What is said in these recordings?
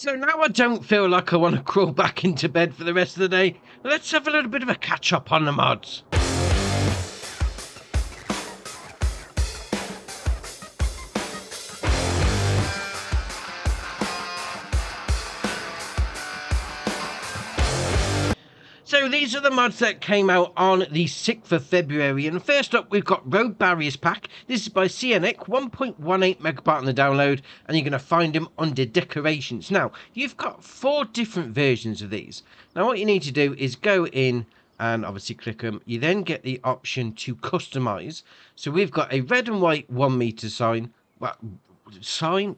So now I don't feel like I want to crawl back into bed for the rest of the day. Let's have a little bit of a catch up on the mods. So these are the mods that came out on the 6th of February, and first up we've got Road Barriers Pack. This is by CNX, 1.18 megabyte on the download, and you're going to find them under decorations. Now, you've got 4 different versions of these. Now what you need to do is go in and obviously click them. You then get the option to customize. So we've got a red and white 1 meter sign. Well,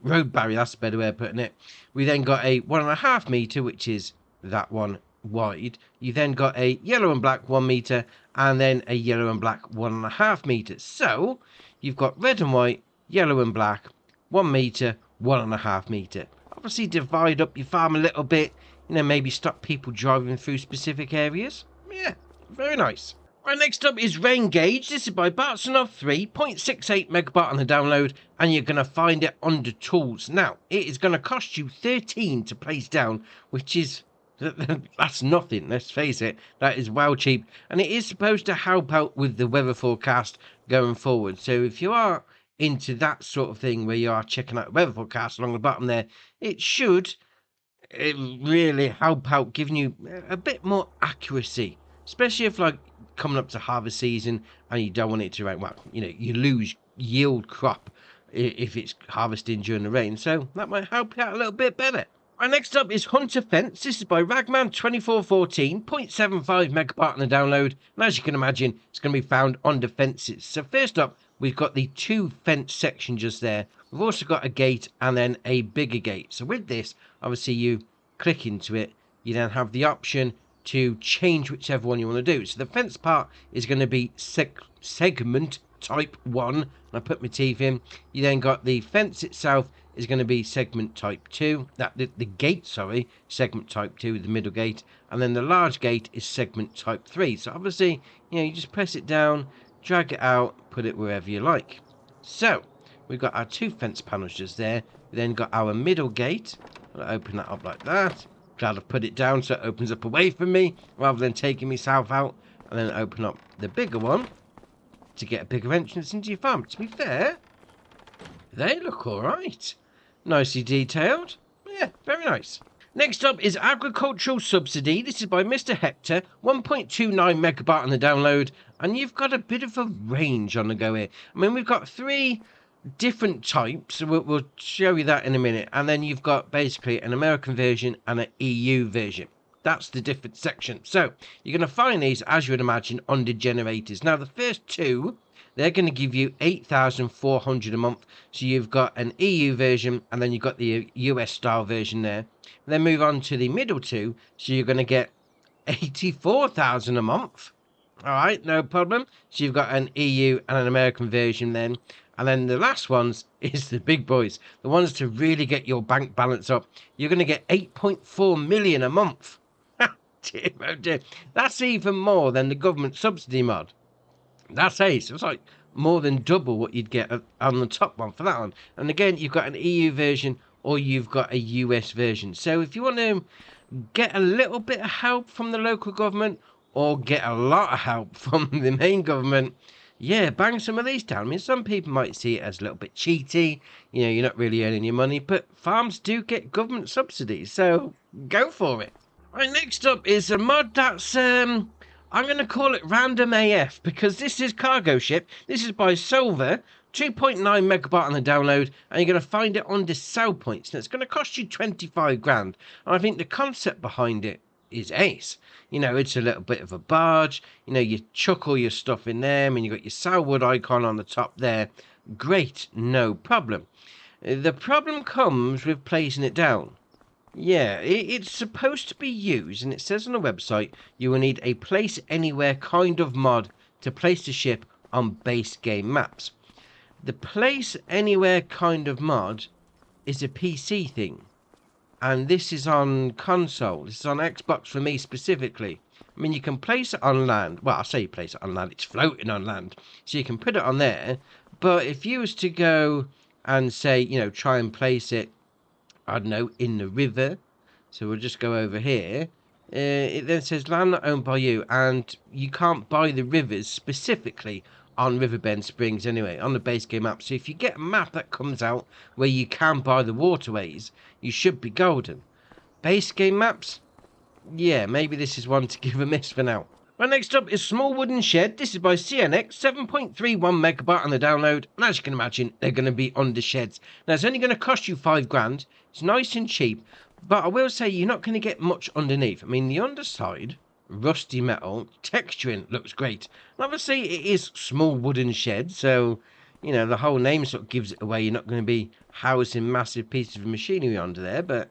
road barrier, that's a better way of putting it. We then got a 1.5 meter, which is that one wide. You then got a yellow and black 1 meter, and then a yellow and black 1.5 meters. So you've got red and white, yellow and black, 1 meter, 1.5 meter. Obviously divide up your farm a little bit, maybe stop people driving through specific areas. Yeah, very nice. Right, next up is Rain Gauge. This is by Bartsanov 3, 0.68 megabyte on the download, and you're going to find it under tools. Now, it is going to cost you 13 to place down, which is that's nothing, let's face it. That is well cheap, and it is supposed to help out with the weather forecast going forward. So if you are into that sort of thing where you are checking out the weather forecast along the bottom there, it should really help out, giving you a bit more accuracy, especially if like coming up to harvest season and you don't want it to rain. Well, you lose yield crop if it's harvesting during the rain, so that might help you out a little bit better. Right, next up is Hunter Fence. This is by Ragman2414, 0.75 megabyte on the download, and as you can imagine, it's going to be found under fences. So first up, we've got the 2 fence section just there. We've also got a gate and then a bigger gate. So with this, obviously you click into it, you then have the option to change whichever one you want to do. So the fence part is going to be segment type 1, and I put my teeth in. You then got the fence itself is going to be segment type 2, the gate, sorry, segment type 2, the middle gate, and then the large gate is segment type 3. So obviously, you just press it down, drag it out, put it wherever you like. So we've got our 2 fence panels just there. We then got our middle gate. I'll open that up like that. Glad I've put it down so it opens up away from me rather than taking myself out, and then open up the bigger one to get a bigger entrance into your farm. To be fair, they look all right. Nicely detailed. Yeah, very nice. Next up is Agricultural Subsidy. This is by Mr. Hector, 1.29 megabyte on the download, and you've got a bit of a range on the go here. I mean, we've got 3 different types. We'll show you that in a minute, and then you've got basically an American version and an EU version. That's the different section. So you're going to find these, as you would imagine, under generators. Now the first 2, they're going to give you 8,400 a month. So you've got an EU version, and then you've got the US style version there. Then move on to the middle 2. So you're going to get 84,000 a month. All right, no problem. So you've got an EU and an American version then. And then the last ones is the big boys, the ones to really get your bank balance up. You're going to get 8.4 million a month. Dear, oh dear. That's even more than the government subsidy mod. That's ace. It's like more than double what you'd get on the top one for that one. And again, you've got an EU version or you've got a US version. So if you want to get a little bit of help from the local government or get a lot of help from the main government, yeah, bang some of these down. I mean, some people might see it as a little bit cheaty. You're not really earning your money, but farms do get government subsidies, so go for it. Right, next up is a mod that's, I'm going to call it Random AF, because this is Cargo Ship. This is by Solver, 2.9 megabyte on the download, and you're going to find it under sell points. And it's going to cost you 25 grand. And I think the concept behind it is ace. It's a little bit of a barge. You chuck all your stuff in there, and you've got your Salwood icon on the top there. Great, no problem. The problem comes with placing it down. Yeah, it's supposed to be used, and it says on the website you will need a place anywhere kind of mod to place the ship on base game maps. The place anywhere kind of mod is a PC thing, and this is on console. This is on Xbox for me specifically. I mean, you can place it on land. Well, I say you place it on land, it's floating on land, so you can put it on there. But if you was to go and say, try and place it I don't know, in the river. So we'll just go over here. It then says land not owned by you, and you can't buy the rivers specifically on Riverbend Springs anyway, on the base game map. So if you get a map that comes out where you can buy the waterways, you should be golden. Base game maps? Yeah, maybe this is one to give a miss for now. Right, next up is Small Wooden Shed. This is by CNX, 7.31 megabyte on the download. And as you can imagine, they're going to be under sheds. Now, it's only going to cost you £5. It's nice and cheap, but I will say you're not going to get much underneath. I mean, the underside, rusty metal, texturing looks great. And obviously, it is Small Wooden Shed, so, you know, the whole name sort of gives it away. You're not going to be housing massive pieces of machinery under there, but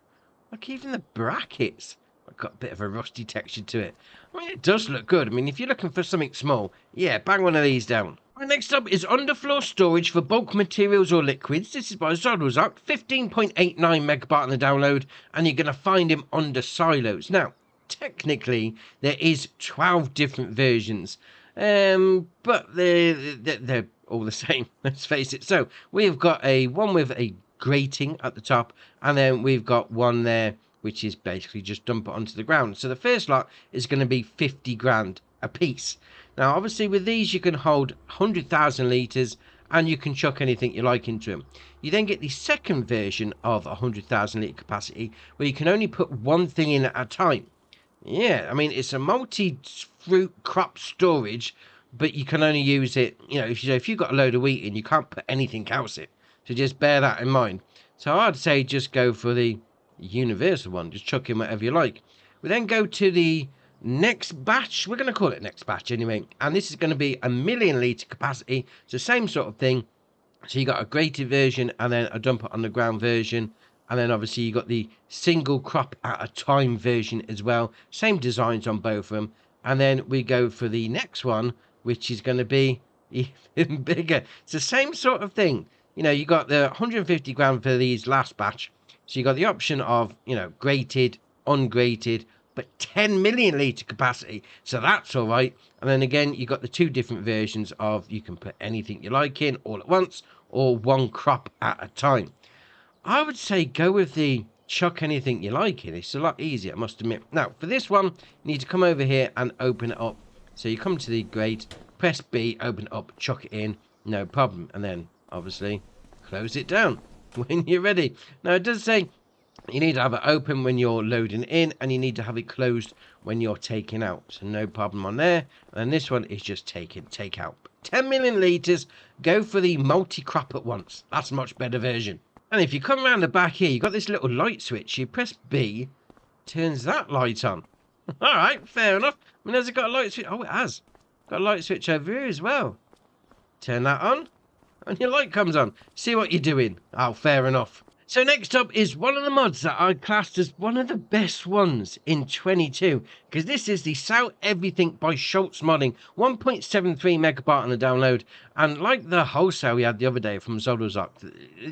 look, even the brackets got a bit of a rusty texture to it. I mean, it does look good. I mean, if you're looking for something small, yeah, bang one of these down. Right, next up is underfloor storage for bulk materials or liquids. This is by Zodozak, 15.89 megabyte on the download, and you're going to find him under silos. Now, technically, there is 12 different versions, but they're all the same, let's face it. So, we've got one with a grating at the top, and then we've got one there which is basically just dump it onto the ground. So the first lot is going to be 50 grand a piece. Now, obviously, with these, you can hold 100,000 litres, and you can chuck anything you like into them. You then get the second version of 100,000 litre capacity, where you can only put one thing in at a time. Yeah, I mean, it's a multi-fruit crop storage, but you can only use it, you know, if you've got a load of wheat in, you can't put anything else in. So just bear that in mind. So I'd say just go for the universal one, just chuck in whatever you like. We then go to the next batch. We're going to call it next batch anyway, and this is going to be a 1,000,000 litre capacity. So same sort of thing. So you got a grated version and then a dump it on the ground version, and then obviously you got the single crop at a time version as well. Same designs on both of them. And then we go for the next one, which is going to be even bigger. It's the same sort of thing. You know, you got the 150 grand for these last batch. So you got the option of, you know, grated, ungrated, but 10 million litre capacity. So that's all right. And then again, you got the two different versions of you can put anything you like in all at once or one crop at a time. I would say go with the chuck anything you like in. It's a lot easier, I must admit. Now, for this one, you need to come over here and open it up. So you come to the grate, press B, open it up, chuck it in, no problem. And then, obviously, close it down when you're ready. Now, it does say you need to have it open when you're loading in, and you need to have it closed when you're taking out. So no problem on there. And this one is just take out. 10 million litres, go for the multi-crop at once. That's a much better version. And if you come around the back here, you've got this little light switch. You press B, turns that light on. All right, fair enough. I mean, has it got a light switch? Oh, it has. Got a light switch over here as well. Turn that on, and your light comes on. See what you're doing. Oh, fair enough. So next up is one of the mods that I classed as one of the best ones in 22, because this is the Sell Everything by Schultz Modding, 1.73 megabyte on the download, and like the wholesale we had the other day from Zodozok,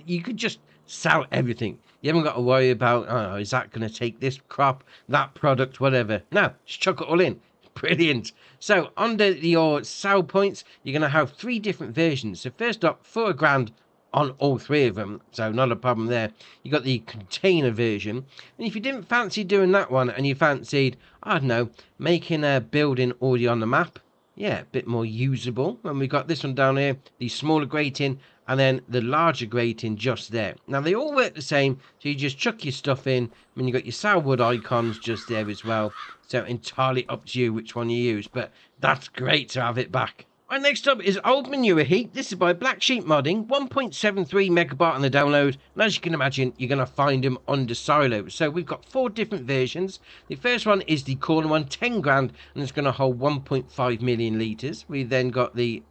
you could just sell everything. You haven't got to worry about, oh, is that going to take this crop, that product, whatever. No, just chuck it all in. Brilliant. So under your sell points, you're going to have three different versions. So first up, for £1,000 on all three of them, so not a problem there. You got the container version, and if you didn't fancy doing that one and you fancied, I don't know, making a building already on the map, yeah, a bit more usable. And we got this one down here, the smaller grating, and then the larger grating just there. Now they all work the same, so you just chuck your stuff in, and you got your sourwood icons just there as well. So entirely up to you which one you use, but that's great to have it back. Right, next up is Old Manure Heap. This is by Black Sheep Modding, 1.73 megabyte on the download. And as you can imagine, you're going to find them under silo. So we've got four different versions. The first one is the corner one, 10 grand, and it's going to hold 1.5 million litres. We then got the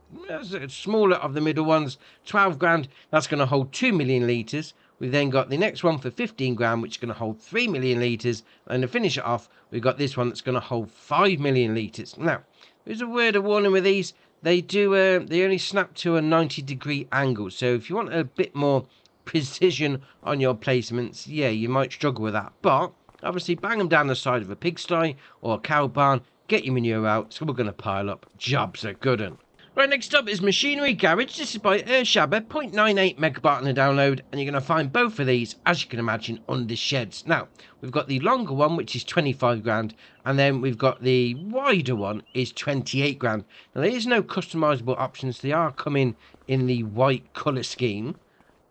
smaller of the middle ones, 12 grand, that's going to hold 2 million litres. We've then got the next one for 15 grand, which is going to hold 3 million litres. And to finish it off, we've got this one that's going to hold 5 million litres. Now, there's a word of warning with these. They only snap to a 90-degree angle. So if you want a bit more precision on your placements, yeah, you might struggle with that. But obviously, bang them down the side of a pigsty or a cow barn, get your manure out. So we're going to pile up. Jobs are good 'un. Right, next up is Machinery Garage. This is by Ershaber, 0.98 megabyte on the download, and you're going to find both of these, as you can imagine, under sheds. Now, we've got the longer one, which is 25 grand, and then we've got the wider one, is 28 grand. Now, there is no customizable options. They are coming in the white colour scheme.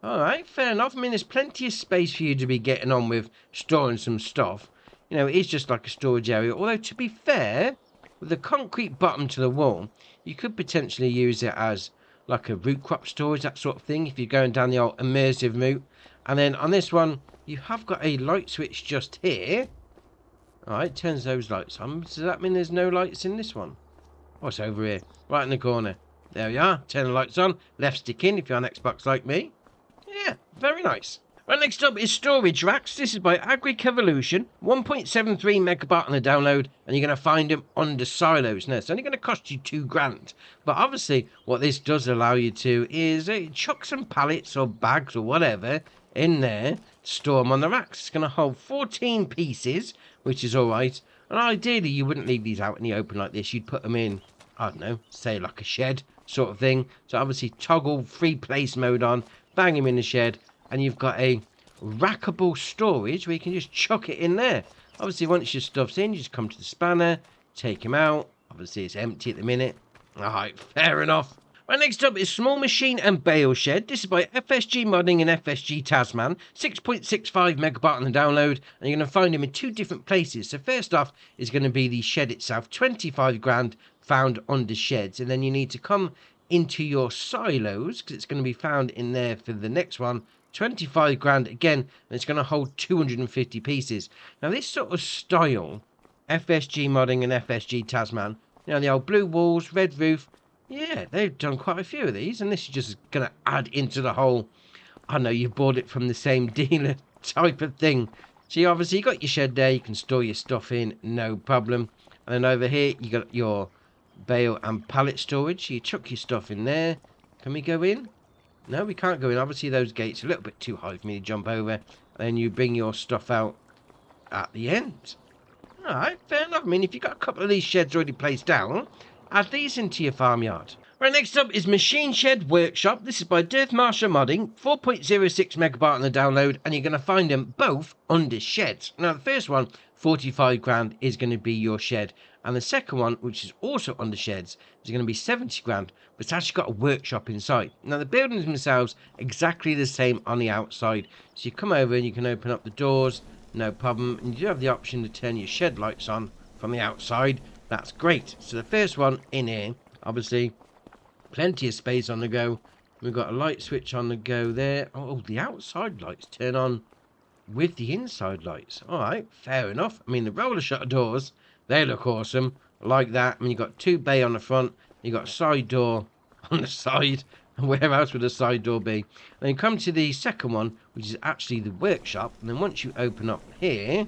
All right, fair enough. I mean, there's plenty of space for you to be getting on with storing some stuff. You know, it is just like a storage area, although, to be fair, with the concrete bottom to the wall, you could potentially use it as like a root crop storage, that sort of thing, if you're going down the old immersive route. And then on this one, you have got a light switch just here. Alright, turns those lights on. Does that mean there's no lights in this one? Oh, it's over here, right in the corner. There we are, turn the lights on, left stick in if you're on Xbox like me. Yeah, very nice. Right, next up is storage racks. This is by Agric Evolution, 1.73 megabyte on the download, and you're going to find them under silos. Now, it's only going to cost you 2 grand, but obviously what this does allow you to is chuck some pallets or bags or whatever in there, store them on the racks. It's going to hold 14 pieces, which is alright, and ideally you wouldn't leave these out in the open like this. You'd put them in, I don't know, say like a shed sort of thing. So obviously toggle free place mode on, bang them in the shed, and you've got a rackable storage where you can just chuck it in there. Obviously, once your stuff's in, you just come to the spanner, take them out. Obviously, it's empty at the minute. Alright, fair enough. Right, next up is Small Machine and Bale Shed. This is by FSG Modding and FSG Tasman. 6.65 megabyte on the download, and you're going to find them in 2 different places. So first off is going to be the shed itself, 25 grand found under sheds, and then you need to come into your silos because it's going to be found in there for the next one. 25 grand again, and it's going to hold 250 pieces. Now this sort of style, FSG Modding and FSG Tasman, you know, the old blue walls, red roof, yeah, they've done quite a few of these, and this is just going to add into the whole, I know you bought it from the same dealer type of thing. So you obviously got your shed there, you can store your stuff in, no problem. And then over here you got your bale and pallet storage, you chuck your stuff in there. Can we go in? No, we can't go in. Obviously, those gates are a little bit too high for me to jump over. And then you bring your stuff out at the end. Alright, fair enough. I mean, if you've got a couple of these sheds already placed down, add these into your farmyard. Right, next up is Machine Shed Workshop. This is by Death Marshall Modding, 4.06 megabyte on the download, and you're going to find them both under sheds. Now, the first one, 45 grand, is going to be your shed. And the second one, which is also under sheds, is going to be 70 grand, but it's actually got a workshop inside. Now, the buildings themselves exactly the same on the outside. So you come over and you can open up the doors, no problem. And you do have the option to turn your shed lights on from the outside. That's great. So the first one in here, obviously, plenty of space on the go. We've got a light switch on the go there. Oh, the outside lights turn on with the inside lights. All right, fair enough. I mean, the roller shutter doors, they look awesome. Like that. I mean, you've got 2 bay on the front. You've got a side door on the side. And where else would a side door be? Then you come to the second one, which is actually the workshop. And then once you open up here,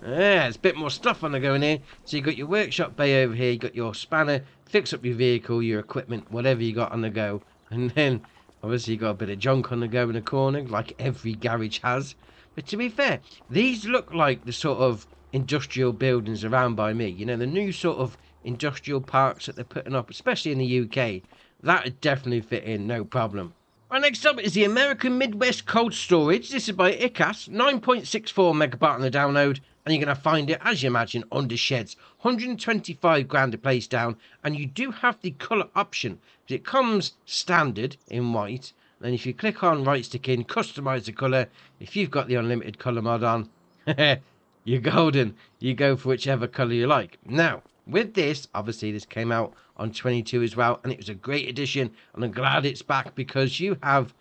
there's a bit more stuff on the go in here. So you've got your workshop bay over here. You've got your spanner, fix up your vehicle, your equipment, whatever you got on the go. And then, obviously, you got a bit of junk on the go in the corner, like every garage has. But to be fair, these look like the sort of industrial buildings around by me. You know, the new sort of industrial parks that they're putting up, especially in the UK. That would definitely fit in, no problem. Right, next up is the American Midwest Cold Storage. This is by ICAS, 9.64 megabyte on the download. And you're going to find it, as you imagine, under sheds. 125 grand to place down. And you do have the colour option. But it comes standard in white. Then if you click on right stick in, customise the colour. If you've got the unlimited colour mod on, you're golden. You go for whichever colour you like. Now, with this, obviously this came out on 22 as well. And it was a great addition. And I'm glad it's back because you have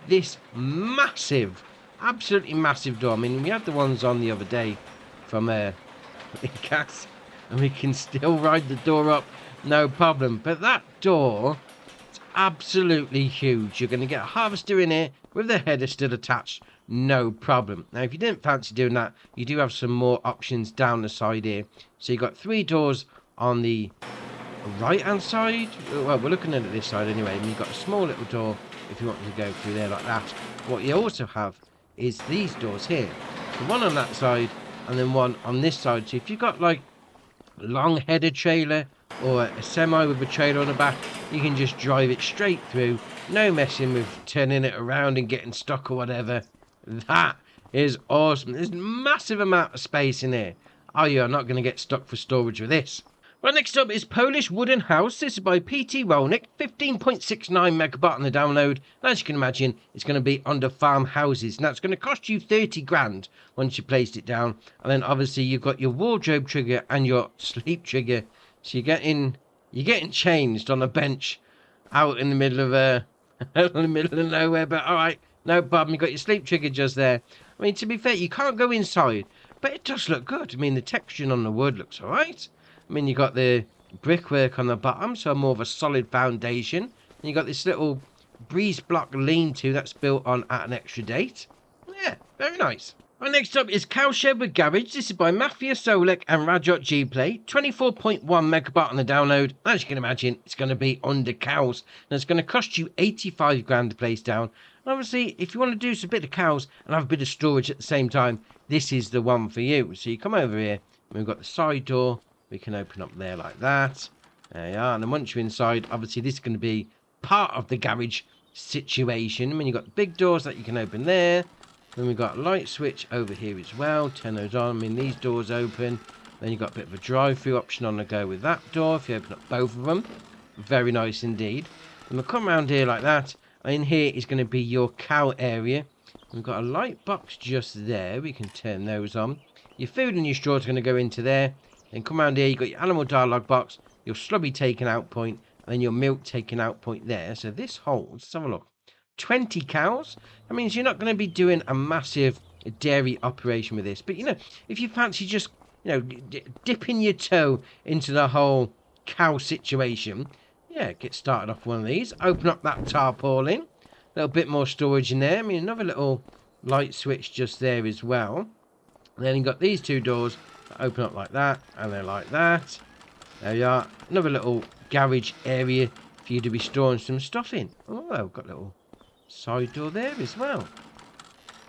this massive, absolutely massive door. I mean, we had the ones on the other day from ICAS, and we can still ride the door up, no problem. But that door, it's absolutely huge. You're going to get a harvester in here with the header still attached, no problem. Now, if you didn't fancy doing that, you do have some more options down the side here. So you've got 3 doors on the right-hand side. Well, we're looking at it this side anyway. And you've got a small little door if you want to go through there like that. What you also have is these doors here. So one on that side, and then one on this side. So if you've got like a long headed trailer or a semi with a trailer on the back, You can just drive it straight through. No messing with turning it around and getting stuck or whatever. That is awesome. There's a massive amount of space in here. Oh, you're not going to get stuck for storage with this. Right, next up is Polish Wooden House. This is by PT Rolnik, 15.69 megabyte on the download. And as you can imagine, it's going to be under farmhouses. Now, it's going to cost you 30 grand once you placed it down. And then obviously you've got your wardrobe trigger and your sleep trigger. So you're getting changed on a bench out in the middle of nowhere. But all right, no problem. You've got your sleep trigger just there. I mean, to be fair, you can't go inside, but it does look good. I mean, the texturing on the wood looks all right. I mean, you got the brickwork on the bottom, so more of a solid foundation. And you got this little breeze block lean-to that's built on at an extra date. Yeah, very nice. Right, next up is Cowshed with Garage. This is by Mafia Solek and Rajot G-Play. 24.1 megabyte on the download. As you can imagine, it's going to be under cows. And it's going to cost you 85 grand to place down. And obviously, if you want to do some bit of cows and have a bit of storage at the same time, this is the one for you. So you come over here, and we've got the side door. We can open up there like that. There you are. And then once you're inside, obviously this is going to be part of the garage situation. I mean, you've got the big doors that you can open there. Then we've got a light switch over here as well. Turn those on. I mean, these doors open. Then you've got a bit of a drive-through option on the go with that door if you open up both of them. Very nice indeed. And we'll come around here like that. And in here is going to be your cow area. We've got a light box just there. We can turn those on. Your food and your straw is going to go into there. Then come around here, you've got your animal dialogue box, your slubby taken out point, and then your milk taken out point there. So this holds, let's have a look, 20 cows. That means you're not going to be doing a massive dairy operation with this. But, you know, if you fancy just, you know, dipping your toe into the whole cow situation, yeah, get started off with one of these. Open up that tarpaulin. A little bit more storage in there. I mean, another little light switch just there as well. And then you've got these two doors. Open up like that, and then like that. There you are. Another little garage area for you to be storing some stuff in. Oh, I've got a little side door there as well. Do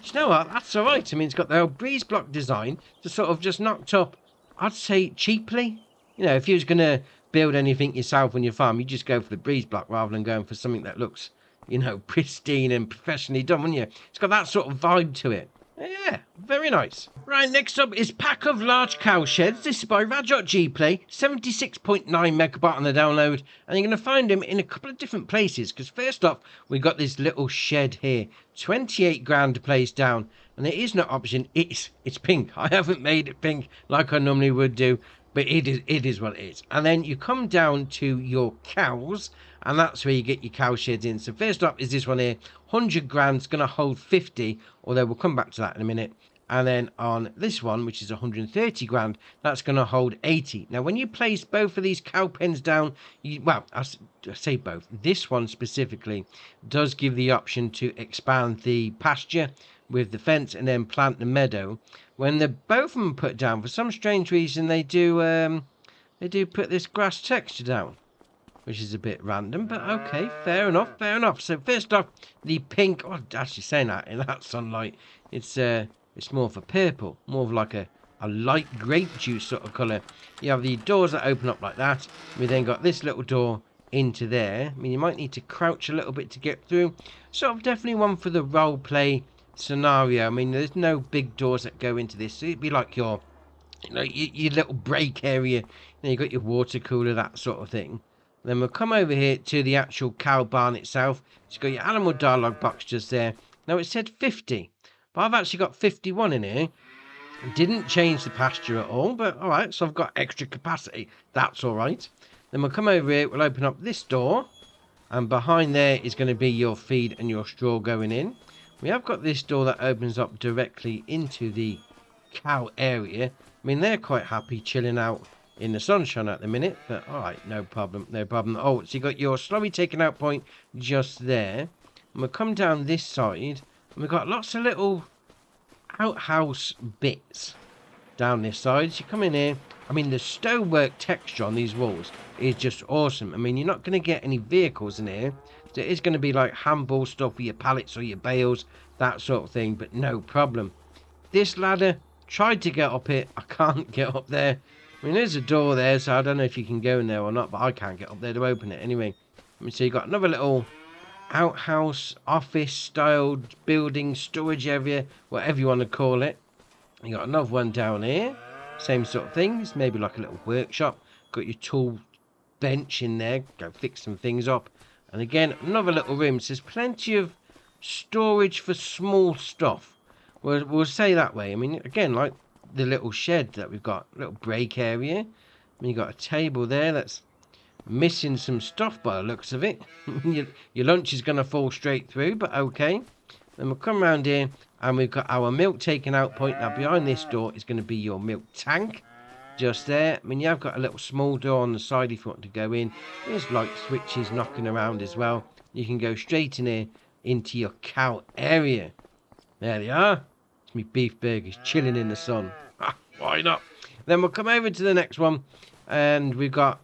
you know what? That's all right. I mean, it's got the old breeze block design, just sort of just knocked up, I'd say cheaply. You know, if you was going to build anything yourself on your farm, you just go for the breeze block rather than going for something that looks, you know, pristine and professionally done, wouldn't you? It's got that sort of vibe to it. Yeah, very nice. Right, next up is Pack of Large Cowsheds. This is by Rajot G-Play, 76.9 megabyte on the download. And you're going to find them in a couple of different places. Because first off, we've got this little shed here. 28 grand to place down. And there is no option. It's pink. I haven't made it pink like I normally would do. But it is what it is. And then you come down to your cows. And that's where you get your cow sheds in. So first up is this one here. 100 grand's going to hold 50. Although we'll come back to that in a minute. And then on this one, which is 130 grand, that's going to hold 80. Now, when you place both of these cow pens down, well, I say both. This one specifically does give the option to expand the pasture with the fence and then plant the meadow. When they're both of them put down, for some strange reason, they do put this grass texture down, which is a bit random, but okay, fair enough, fair enough. So first off, the pink, oh, actually saying that in that sunlight, it's more for purple, more of like a light grape juice sort of colour. You have the doors that open up like that. We then got this little door into there. I mean, you might need to crouch a little bit to get through. Sort of definitely one for the role play scenario. I mean, there's no big doors that go into this. So it'd be like your, you know, your little break area. Then you got your water cooler, that sort of thing. Then we'll come over here to the actual cow barn itself. It's got your animal dialogue box just there. Now it said 50, but I've actually got 51 in here. Didn't change the pasture at all, but all right, so I've got extra capacity. That's all right. Then we'll come over here, we'll open up this door, and behind there is going to be your feed and your straw going in. We have got this door that opens up directly into the cow area. I mean, they're quite happy chilling out in the sunshine at the minute, but all right, no problem, no problem. Oh, so you got your slurry taken out point just there. And we'll come down this side, and we've got lots of little outhouse bits down this side. So you come in here. I mean, the stonework texture on these walls is just awesome. I mean, you're not going to get any vehicles in here. So it is going to be like handball stuff for your pallets or your bales, that sort of thing, but no problem. This ladder, tried to get up it. I can't get up there. I mean, there's a door there, so I don't know if you can go in there or not, but I can't get up there to open it anyway. I mean, so you've got another little outhouse, office styled building, storage area, whatever you want to call it. You got another one down here, same sort of thing. It's maybe like a little workshop. Got your tool bench in there, go fix some things up. And again, another little room. So there's plenty of storage for small stuff. We'll say that way. I mean, again, like the little shed that we've got, little break area. I mean, you've got a table there that's missing some stuff by the looks of it. Your lunch is going to fall straight through, but okay. Then we'll come around here and we've got our milk taking out point. Now behind this door is going to be your milk tank. Just there. I mean, you have got a little small door on the side if you want to go in. There's light switches knocking around as well. You can go straight in here into your cow area. There they are. It's me beef burgers chilling in the sun. Why not? Then we'll come over to the next one and we've got,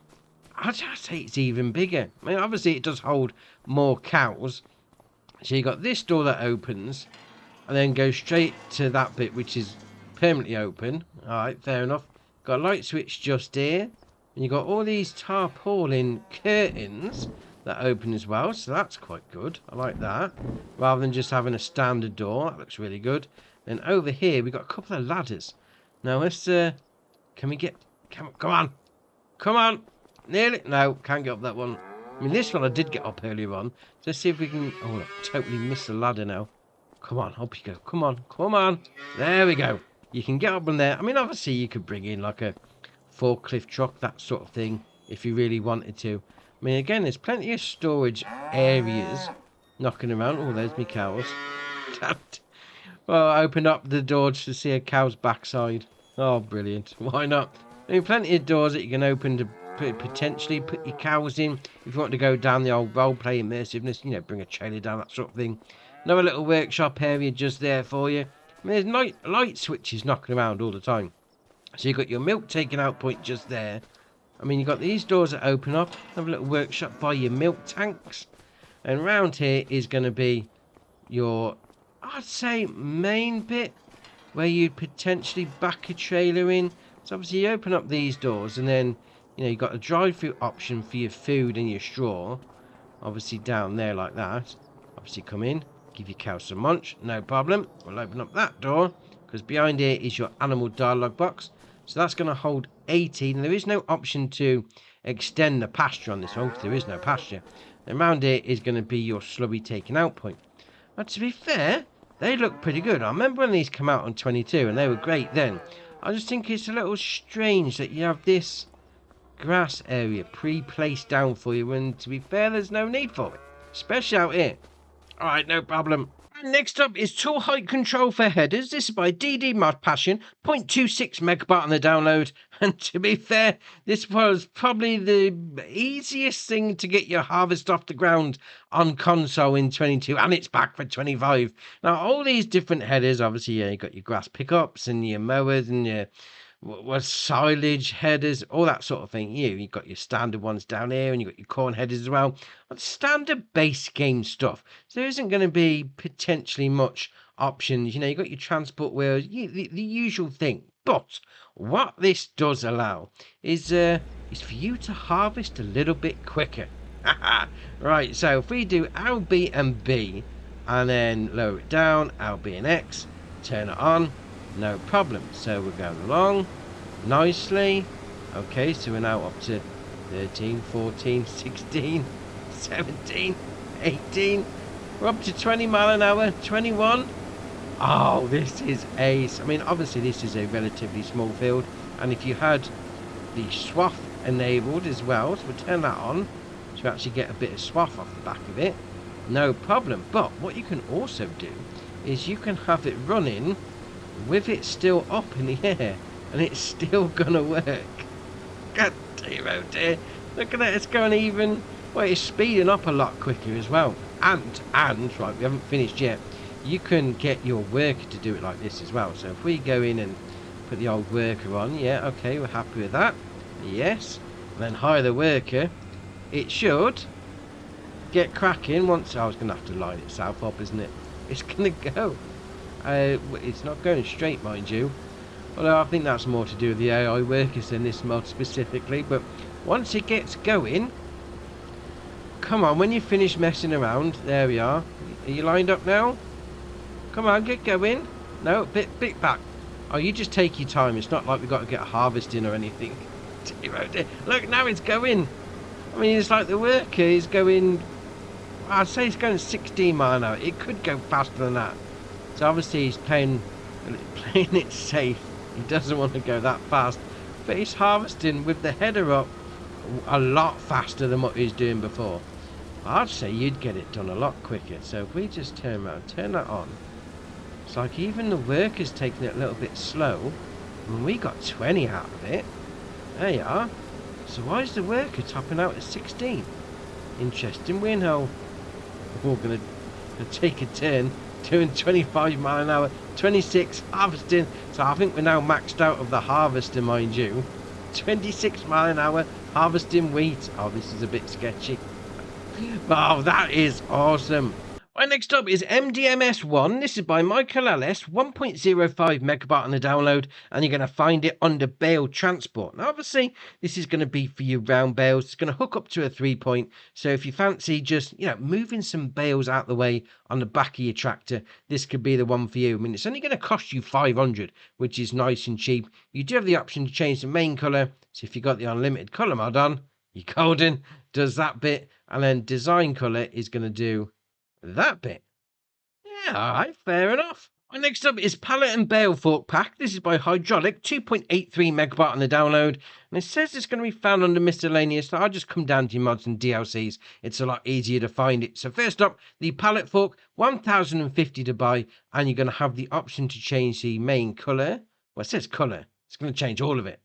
I'd say it's even bigger. I mean, obviously it does hold more cows. So you got this door that opens and then goes straight to that bit which is permanently open. Alright, fair enough. Got a light switch just here. And you got all these tarpaulin curtains that open as well. So that's quite good. I like that. Rather than just having a standard door. That looks really good. Then over here we've got a couple of ladders. Now let's can we get come on. Come on. Nearly. No, can't get up that one. I mean, this one I did get up earlier on. So let's see if we can... Oh, I totally missed the ladder now. Come on, up you go. Come on, come on. There we go. You can get up on there. I mean, obviously you could bring in like a forklift truck, that sort of thing, if you really wanted to. I mean, again, there's plenty of storage areas knocking around. Oh, there's me cows. Well, I opened up the door just to see a cow's backside. Oh, brilliant. Why not? I mean, plenty of doors that you can open to potentially put your cows in if you want to go down the old role-play immersiveness, you know, bring a trailer down, that sort of thing. Another little workshop area just there for you. I mean, there's light switches knocking around all the time. So you've got your milk taking out point just there. I mean, you've got these doors that open up. Have a little workshop by your milk tanks. And round here is going to be your, I'd say, main bit where you'd potentially back a trailer in. So obviously you open up these doors and then, you know, you've got a drive-through option for your food and your straw. Obviously down there like that. Obviously come in, give your cow some munch, no problem. We'll open up that door because behind here is your animal dialogue box. So that's going to hold 18. There is no option to extend the pasture on this one because there is no pasture. And around here is going to be your slurry taking out point. But to be fair, they look pretty good. I remember when these came out on 22 and they were great then. I just think it's a little strange that you have this grass area pre-placed down for you, and to be fair, there's no need for it, especially out here. Alright, no problem. And next up is tool height control for headers. This is by DD Mod Passion, 0.26 megabyte on the download, and to be fair, this was probably the easiest thing to get your harvest off the ground on console in 22, and it's back for 25. Now all these different headers, obviously, yeah, you got your grass pickups and your mowers and your silage headers, all that sort of thing. You've got your standard ones down here and you've got your corn headers as well. But standard base game stuff. So there isn't going to be potentially much options. You know, you've got your transport wheels, the usual thing. But what this does allow is for you to harvest a little bit quicker. Right, so if we do LB and B and then lower it down, LB and X, turn it on, no problem. So we're going along nicely. Okay, so we're now up to 13, 14, 16, 17, 18. We're up to 20 mile an hour, 21. Oh, this is ace. I mean, obviously this is a relatively small field, and if you had the swath enabled as well, so we'll turn that on to actually get a bit of swath off the back of it, no problem. But what you can also do is you can have it running with it still up in the air, and it's still gonna work. God dear, oh dear. Look at that, it's going even, well, it's speeding up a lot quicker as well. And right, we haven't finished yet, you can get your worker to do it like this as well. So if we go in and put the old worker on, yeah, okay, we're happy with that, yes, and then hire the worker, it should get cracking once. I was gonna have to line itself up, isn't it? It's gonna go. It's not going straight, mind you, although I think that's more to do with the AI workers than this mod specifically. But once it gets going, come on, when you finish messing around, there we are. Are you lined up now? Come on, get going. No, bit back. Oh, you just take your time. It's not like we've got to get a harvest in or anything. Look, now it's going. I mean, it's like the worker is going, I'd say it's going 16 mile an hour. It could go faster than that. So obviously he's playing it safe. He doesn't want to go that fast. But he's harvesting with the header up a lot faster than what he was doing before. I'd say you'd get it done a lot quicker. So if we just turn around, turn that on. It's like even the worker's taking it a little bit slow. And we got 20 out of it. There you are. So why is the worker topping out at 16? Interesting. We're now going to take a turn doing 25 mile an hour, 26 harvesting. So I think we're now maxed out of the harvester, mind you. 26 mile an hour harvesting wheat. Oh, this is a bit sketchy. Oh, that is awesome. Right, next up is MDMS 1. This is by Michael LS, 1.05 megabyte on the download, and you're going to find it under Bale transport. Now, obviously, this is going to be for your round bales. It's going to hook up to a 3-point. So if you fancy just, moving some bales out the way on the back of your tractor, this could be the one for you. I mean, it's only going to cost you 500, which is nice and cheap. You do have the option to change the main colour. So if you've got the unlimited colour mod on, your Golden does that bit, and then design colour is going to do that bit. Yeah, alright, fair enough. Next up is Pallet and Bale Fork Pack. This is by Hydraulic, 2.83 megabyte on the download. And it says it's going to be found under miscellaneous, so I'll just come down to your mods and DLCs. It's a lot easier to find it. So first up, the pallet fork, 1,050 to buy, and you're going to have the option to change the main colour. Well, it says colour. It's going to change all of it.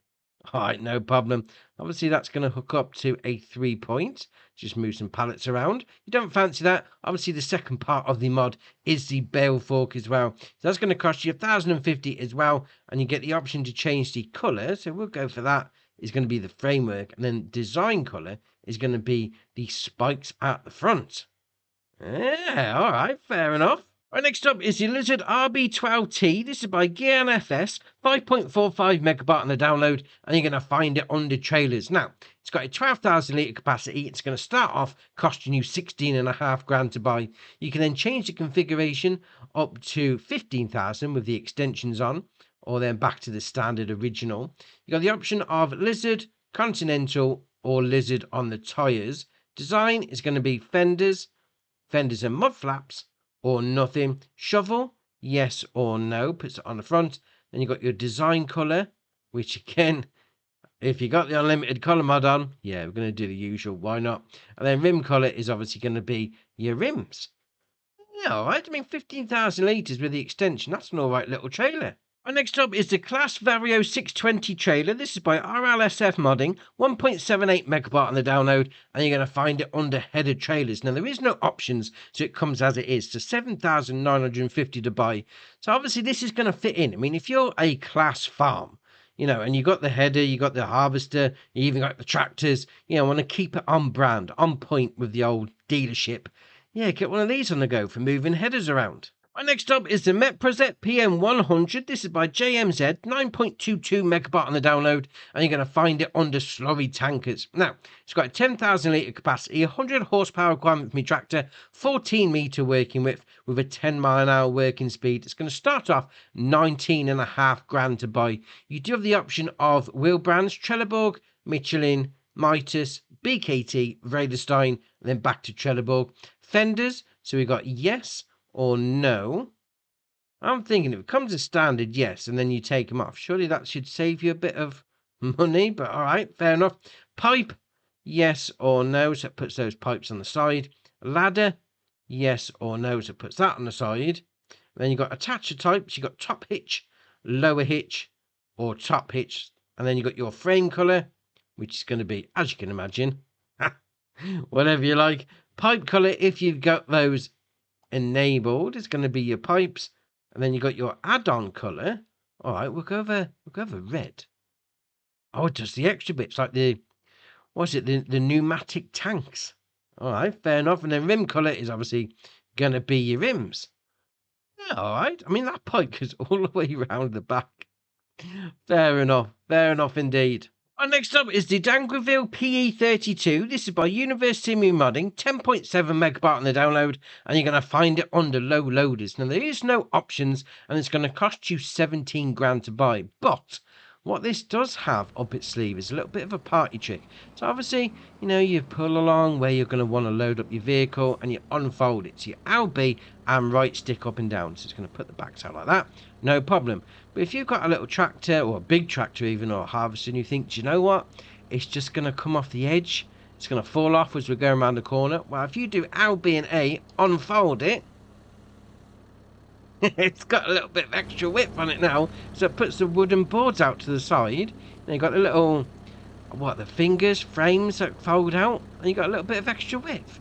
Alright, no problem. Obviously, that's going to hook up to a 3-point. Just move some pallets around. You don't fancy that? Obviously, the second part of the mod is the bale fork as well. So that's going to cost you 1,050 as well. And you get the option to change the colour. So we'll go for that. It's going to be the framework. And then design colour is going to be the spikes at the front. Yeah, alright, fair enough. Right, next up is the Lizard RB12T. This is by Gian FS, 5.45 megabyte on the download, and you're going to find it under trailers. Now, it's got a 12,000 litre capacity. It's going to start off costing you 16.5 grand to buy. You can then change the configuration up to 15,000 with the extensions on, or then back to the standard original. You got the option of Lizard, Continental, or Lizard on the tyres. Design is going to be fenders and mud flaps, or nothing. Shovel, yes or no, puts it on the front. Then you've got your design colour, which again, if you got the unlimited colour mod on, yeah, we're going to do the usual, why not? And then rim colour is obviously going to be your rims. Yeah, alright, I mean 15,000 litres with the extension, that's an alright little trailer. And next up is the Claas Vario 620 trailer. This is by RLSF Modding, 1.78 megabyte on the download, and you're going to find it under header trailers. Now, there is no options, so it comes as it is. So 7,950 to buy. So obviously, this is going to fit in. I mean, if you're a Claas farm, and you got the header, you got the harvester, you even got the tractors, want to keep it on brand, on point with the old dealership. Yeah, get one of these on the go for moving headers around. Right, next up is the Meprozet PN-100. This is by JMZ, 9.22 megabyte on the download, and you're going to find it under slurry tankers. Now, it's got a 10,000 litre capacity, 100 horsepower requirement for my tractor, 14 metre working width with a 10 mile an hour working speed. It's going to start off 19.5 grand to buy. You do have the option of wheel brands, Trelleborg, Michelin, Mitas, BKT, Vredestein, and then back to Trelleborg. Fenders, so we got yes or no. I'm thinking if it comes as standard, yes, and then you take them off. Surely that should save you a bit of money, but all right, fair enough. Pipe, yes or no, so it puts those pipes on the side. Ladder, yes or no, so it puts that on the side. Then you've got attacher types. You've got top hitch, lower hitch, or top hitch. And then you've got your frame colour, which is going to be, as you can imagine, whatever you like. Pipe colour, if you've got those enabled, it's going to be your pipes. And then you got your add-on colour. All right, we'll go over red. Oh, it does the extra bits, like the pneumatic tanks. All right, fair enough. And then rim colour is obviously going to be your rims. Yeah, all right. I mean, that pipe goes all the way around the back. Fair enough indeed. Next up is the Dangreville PE-32. This is by University Modding, 10.7 megabyte on the download, and you're going to find it under low loaders. Now, there is no options, and it's going to cost you 17 grand to buy. But what this does have up its sleeve is a little bit of a party trick. So obviously, you know, you pull along where you're going to want to load up your vehicle, and you unfold it. So your LB and right stick up and down. So it's going to put the backs out like that. No problem. But if you've got a little tractor, or a big tractor even, or a harvester, and you think, do you know what? It's just going to come off the edge. It's going to fall off as we're going around the corner. Well, if you do L, B, and A, unfold it, it's got a little bit of extra width on it now. So it puts the wooden boards out to the side. And you've got the little, the fingers, frames that fold out. And you've got a little bit of extra width.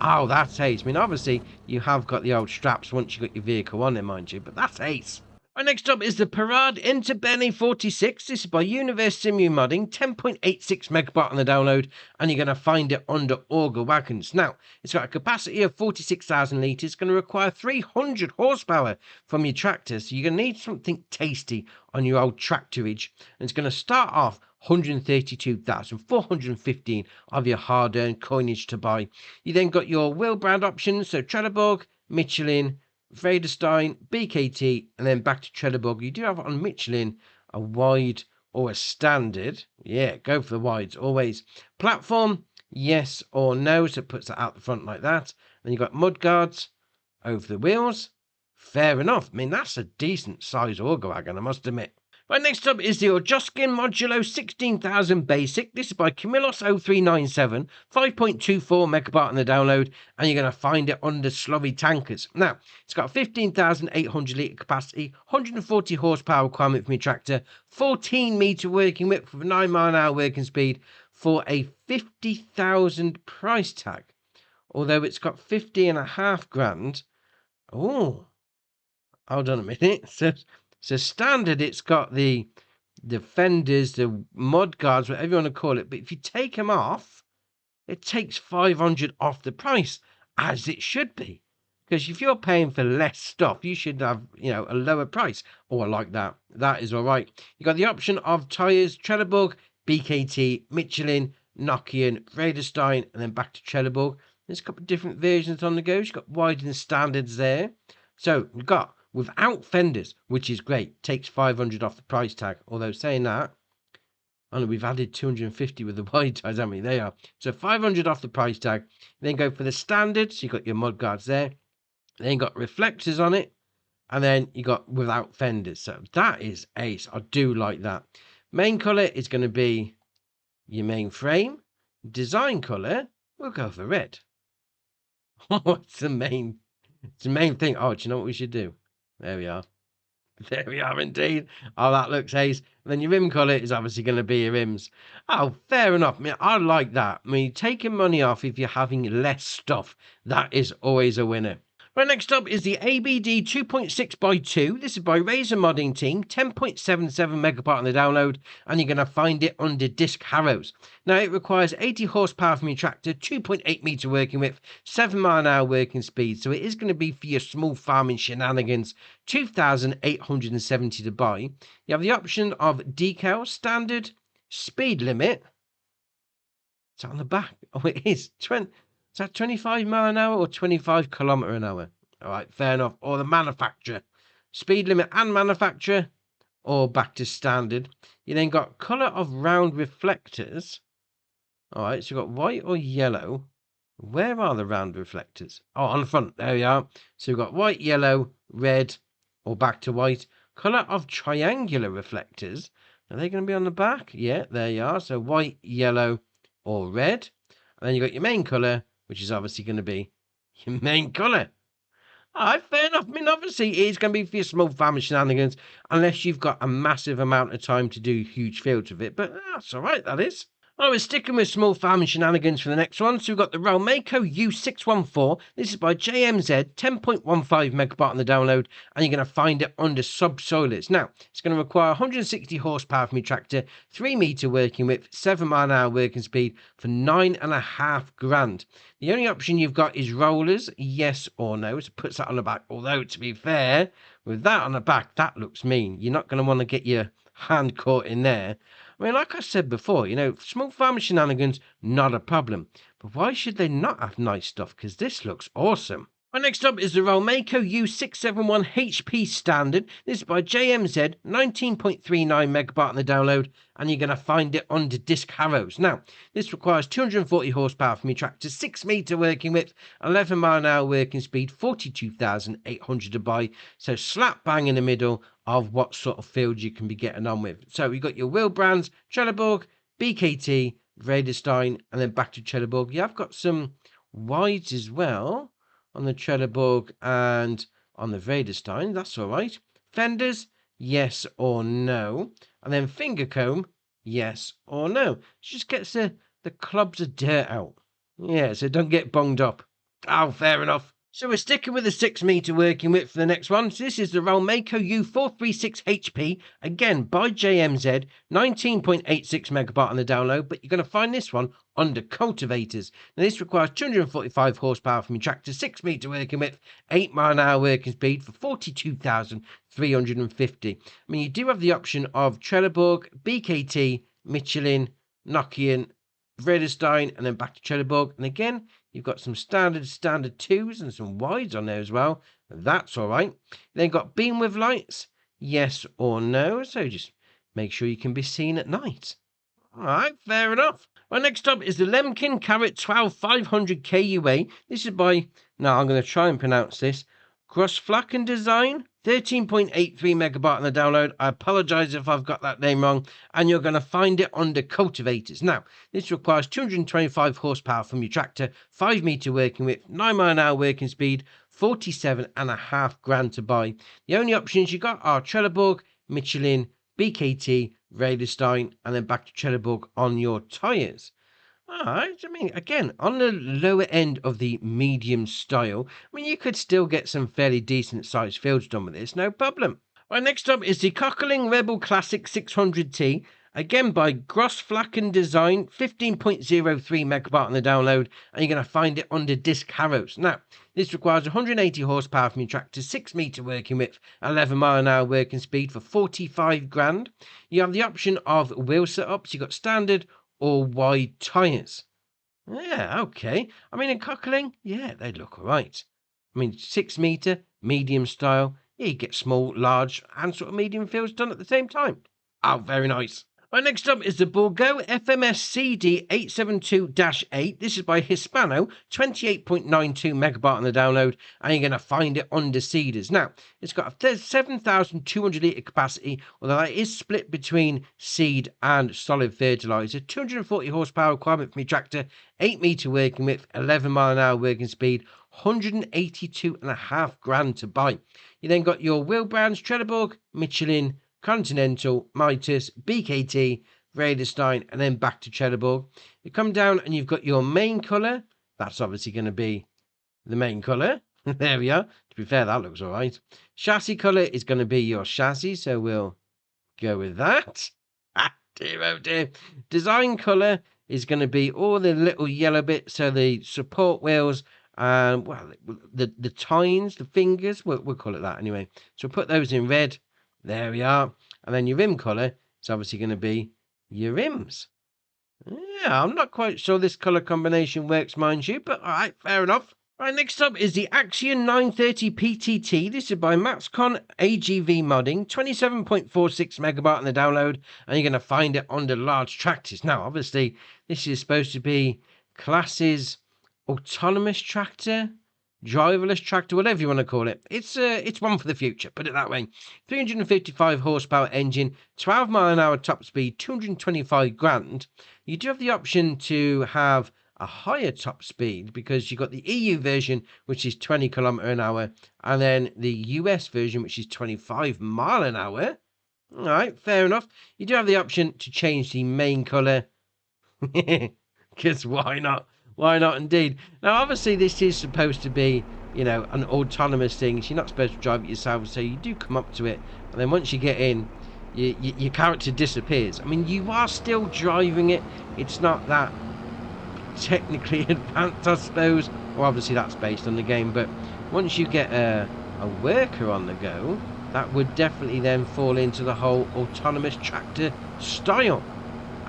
Oh, that's ace. I mean, obviously, you have got the old straps once you got your vehicle on there, mind you. But that's ace. Next up is the Perard Interbenne 46. This is by University Modding, 10.86 megabyte on the download, and you're going to find it under auger wagons. Now, it's got a capacity of 46,000 litres. It's going to require 300 horsepower from your tractor, so you're going to need something tasty on your old tractorage. And it's going to start off 132,415 of your hard-earned coinage to buy. You then got your wheel brand options, so Trelleborg, Michelin, Vredestein, BKT, and then back to Trelleborg. You do have on Michelin a wide or a standard. Yeah, go for the wides always. Platform, yes or no, so it puts it out the front like that. Then you've got mud guards over the wheels. Fair enough. I mean, that's a decent size auger wagon, I must admit. Right, next up is the Joskin Modulo 16,000 Basic. This is by Camillos 0397, 5.24 megabyte on the download, and you're going to find it under Slurry Tankers. Now, it's got a 15,800 litre capacity, 140 horsepower requirement from your tractor, 14 metre working width with a 9 mile an hour working speed for a 50,000 price tag. Although it's got 50.5 grand. Oh, hold on a minute. So standard, it's got the fenders, the mud guards, whatever you want to call it. But if you take them off, it takes 500 off the price, as it should be. Because if you're paying for less stuff, you should have, you know, a lower price. Or like that. That is all right. You got the option of tyres, Trelleborg, BKT, Michelin, Nokian, Vredestein, and then back to Trelleborg. There's a couple of different versions on the go. You've got wide and standards there. So we've got without fenders, which is great, takes 500 off the price tag. Although saying that, only we've added 250 with the wide ties, haven't we? There you are. So 500 off the price tag. Then go for the standard. So you've got your mud guards there. Then you got reflectors on it. And then you got without fenders. So that is ace. I do like that. Main colour is going to be your main frame. Design colour, we'll go for red. Oh, it's the main thing. Oh, do you know what we should do? There we are. There we are indeed. Oh, that looks ace. And then your rim colour is obviously going to be your rims. Oh, fair enough. I mean, I like that. I mean, taking money off if you're having less stuff, that is always a winner. Right, next up is the ABD 2.6x2. This is by Razor Modding Team, 10.77 megabyte on the download, and you're going to find it under disc harrows. Now, it requires 80 horsepower from your tractor, 2.8 metre working width, 7 mile an hour working speed, so it is going to be for your small farming shenanigans. 2,870 to buy. You have the option of decal, standard, speed limit. It's on the back. Oh, it is. Is that 25 mile an hour or 25 kilometre an hour? All right, fair enough. Or the manufacturer. Speed limit and manufacturer, or back to standard. You then got colour of round reflectors. All right, so you've got white or yellow. Where are the round reflectors? Oh, on the front. There we are. So you've got white, yellow, red, or back to white. Colour of triangular reflectors. Are they going to be on the back? Yeah, there you are. So white, yellow, or red. And then you've got your main colour, which is obviously going to be your main colour. All right, fair enough. I mean, obviously, it's going to be for your small farming shenanigans, unless you've got a massive amount of time to do huge fields of it. But that's all right, that is. Oh, we're sticking with small farming shenanigans for the next one. So we've got the Rolmako U614. This is by JMZ, 10.15 megabyte on the download, and you're going to find it under subsoilers. Now, it's going to require 160 horsepower from your tractor, 3 metre working width, 7 mile an hour working speed for 9.5 grand. The only option you've got is rollers, yes or no. So it puts that on the back. Although, to be fair, with that on the back, that looks mean. You're not going to want to get your hand caught in there. I mean, like I said before, small farmer shenanigans, not a problem. But why should they not have nice stuff? Because this looks awesome. Right, next up is the Rolmako U614 HP Standard. This is by JMZ, 19.39 megabyte on the download, and you're going to find it under disc harrows. Now, this requires 240 horsepower from your tractor, 6 meter working width, 11 mile an hour working speed, 42,800 to buy. So slap bang in the middle of what sort of field you can be getting on with. So you've got your wheel brands, Trelleborg, BKT, Vredestein, and then back to Trelleborg. You have got some wides as well on the Trelleborg and on the Vredestein. That's all right. Fenders, yes or no. And then finger comb, yes or no. It just gets the clubs of dirt out. Yeah, so don't get bunged up. Oh, fair enough. So we're sticking with the 6 meter working width for the next one. So this is the Rolmako U436 HP, again by JMZ, 19.86 megabyte on the download, but you're going to find this one under cultivators. Now this requires 245 horsepower from your tractor, 6 meter working width, 8 mile an hour working speed for 42,350. I mean, you do have the option of Trelleborg, BKT, Michelin, Nokian, Vredestein, and then back to Trelleborg. And again, you've got some standard 2s and some wides on there as well. That's all right. Then got beam with lights, yes or no. So just make sure you can be seen at night. All right, fair enough. Well, next up is the Lemken Karat 12500 KUA. This is by, now I'm going to try and pronounce this, Grossflachen Design, 13.83 megabyte on the download. I apologize if I've got that name wrong. And you're going to find it under cultivators. Now, this requires 225 horsepower from your tractor, 5 meter working width, 9 mile an hour working speed, 47.5 grand to buy. The only options you got are Trelleborg, Michelin, BKT, Vredestein, and then back to Trelleborg on your tyres. All right, I mean, again, on the lower end of the medium style, I mean, you could still get some fairly decent sized fields done with this, no problem. Right, next up is the Köckerling Rebell Classic 600T, again by Grossflachen Design, 15.03 megabyte on the download, and you're going to find it under disc harrows. Now, this requires 180 horsepower from your tractor, 6 meter working width, 11 mile an hour working speed for 45 grand. You have the option of wheel setups. You've got standard or wide tyres. Yeah, okay. I mean, in Köckerling, yeah, they look all right. I mean, 6 meter, medium style. Yeah, you get small, large, and sort of medium fields done at the same time. Oh, very nice. Right, next up is the Bourgault FMS CD872-8. This is by Hispano, 28.92 megabyte on the download, and you're going to find it under seeders. Now, it's got a 7,200 litre capacity, although that is split between seed and solid fertiliser. 240 horsepower requirement from your tractor, 8 metre working width, 11 mile an hour working speed, 182.5 grand to buy. You then got your wheel brands, Trelleborg, Michelin, Continental, Mitas, BKT, Vredestein, and then back to Trelleborg. You come down and you've got your main colour. That's obviously going to be the main colour. There we are. To be fair, that looks all right. Chassis colour is going to be your chassis, so we'll go with that. Ah, dear, oh dear. Design colour is going to be all the little yellow bits, so the support wheels, well, the tines, the fingers, we'll call it that anyway. So put those in red. There we are. And then your rim colour is obviously going to be your rims. Yeah, I'm not quite sure this colour combination works, mind you, but all right, fair enough. Right, next up is the AXION 930 PTT. This is by Maxcon AGV Modding, 27.46 megabyte on the download, and you're going to find it under large tractors. Now, obviously, this is supposed to be Claas's autonomous tractor, driverless tractor, whatever you want to call it. It's one for the future, put it that way. 355 horsepower engine, 12 mile an hour top speed, 225 grand. You do have the option to have a higher top speed because you've got the EU version, which is 20 kilometer an hour, and then the US version, which is 25 mile an hour. All right, fair enough. You do have the option to change the main colour, because why not? Why not indeed? Now, obviously, this is supposed to be, an autonomous thing. So you're not supposed to drive it yourself, so you do come up to it. And then once you get in, your character disappears. I mean, you are still driving it. It's not that technically advanced, I suppose. Well, obviously, that's based on the game. But once you get a worker on the go, that would definitely then fall into the whole autonomous tractor style.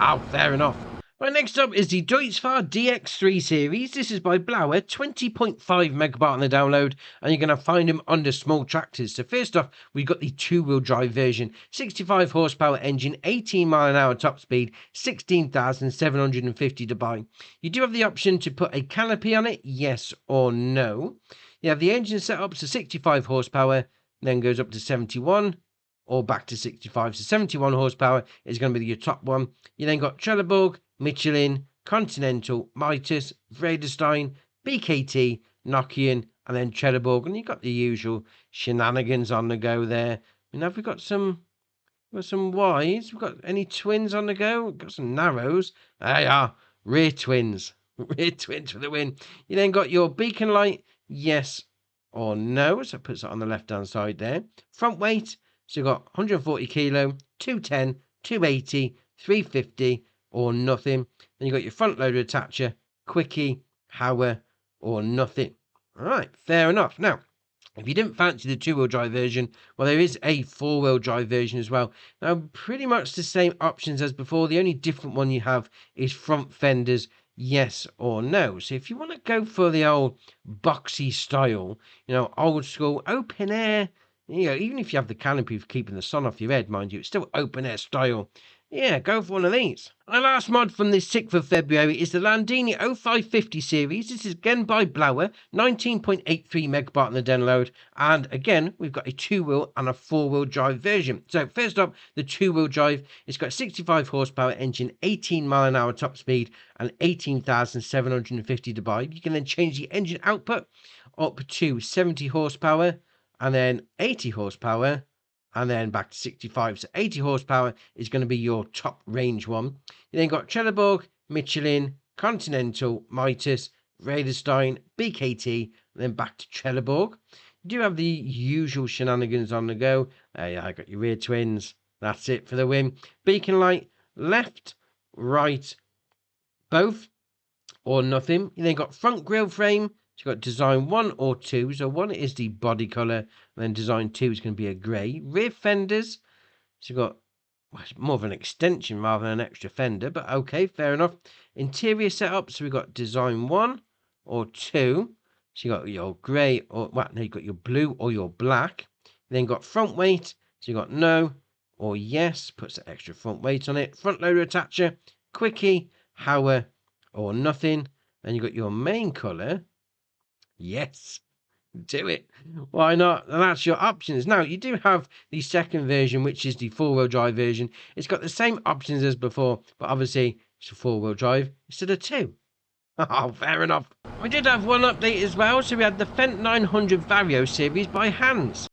Oh, fair enough. Right, next up is the Deutz-Fahr DX3 Series. This is by Blauer, 20.5 megabyte on the download, and you're going to find them under small tractors. So first off, we've got the two-wheel drive version, 65 horsepower engine, 18 mile an hour top speed, 16,750 to buy. You do have the option to put a canopy on it, yes or no. You have the engine set up to 65 horsepower, then goes up to 71, or back to 65. So 71 horsepower is going to be your top one. You then got Trelleborg, Michelin, Continental, Mitas, Vredestein, BKT, Nokian, and then Trelleborg. And you've got the usual shenanigans on the go there. And have we got some Ys? We've got any twins on the go? We've got some narrows. They are rear twins. Rear twins for the win. You then got your beacon light, yes or no. So it puts it on the left-hand side there. Front weight. So you've got 140 kilo, 210, 280, 350, or nothing. Then you've got your front loader attacher, quickie, Hauer, or nothing. All right, fair enough. Now, if you didn't fancy the two-wheel drive version, well, there is a four-wheel drive version as well. Now, pretty much the same options as before. The only different one you have is front fenders, yes or no. So if you want to go for the old boxy style, old school, open air, even if you have the canopy for keeping the sun off your head, mind you, it's still open air style. Yeah, go for one of these. Our last mod from the 6th of February is the Landini 0550 series. This is again by Blauer, 19.83 megabyte on the download. And again, we've got a two-wheel and a four-wheel drive version. So first up, the two-wheel drive. It's got a 65 horsepower engine, 18 mile an hour top speed, and 18,750 to buy. You can then change the engine output up to 70 horsepower, and then 80 horsepower, and then back to 65. So 80 horsepower is going to be your top range one. You then got Trelleborg, Michelin, Continental, Mitas, Vredestein, BKT, and then back to Trelleborg. You do have the usual shenanigans on the go. Yeah, I got your rear twins. That's it for the win. Beacon light, left, right, both, or nothing. You then got front grille frame. So you've got design 1 or 2. So 1 is the body colour, and then design 2 is going to be a grey. Rear fenders. So you've got more of an extension rather than an extra fender, but okay, fair enough. Interior setup. So we've got design 1 or 2. So you've got your grey, or no, you've got your blue or your black. You then got front weight. So you've got no or yes. Puts the extra front weight on it. Front loader attacher. Quickie, Hauer, or nothing. Then you've got your main colour. Yes, do it. Why not? And that's your options. Now, you do have the second version, which is the four-wheel drive version. It's got the same options as before, but obviously it's a four-wheel drive instead of two. Oh, fair enough. We did have one update as well. So we had the Fent 900 Vario series by Hans.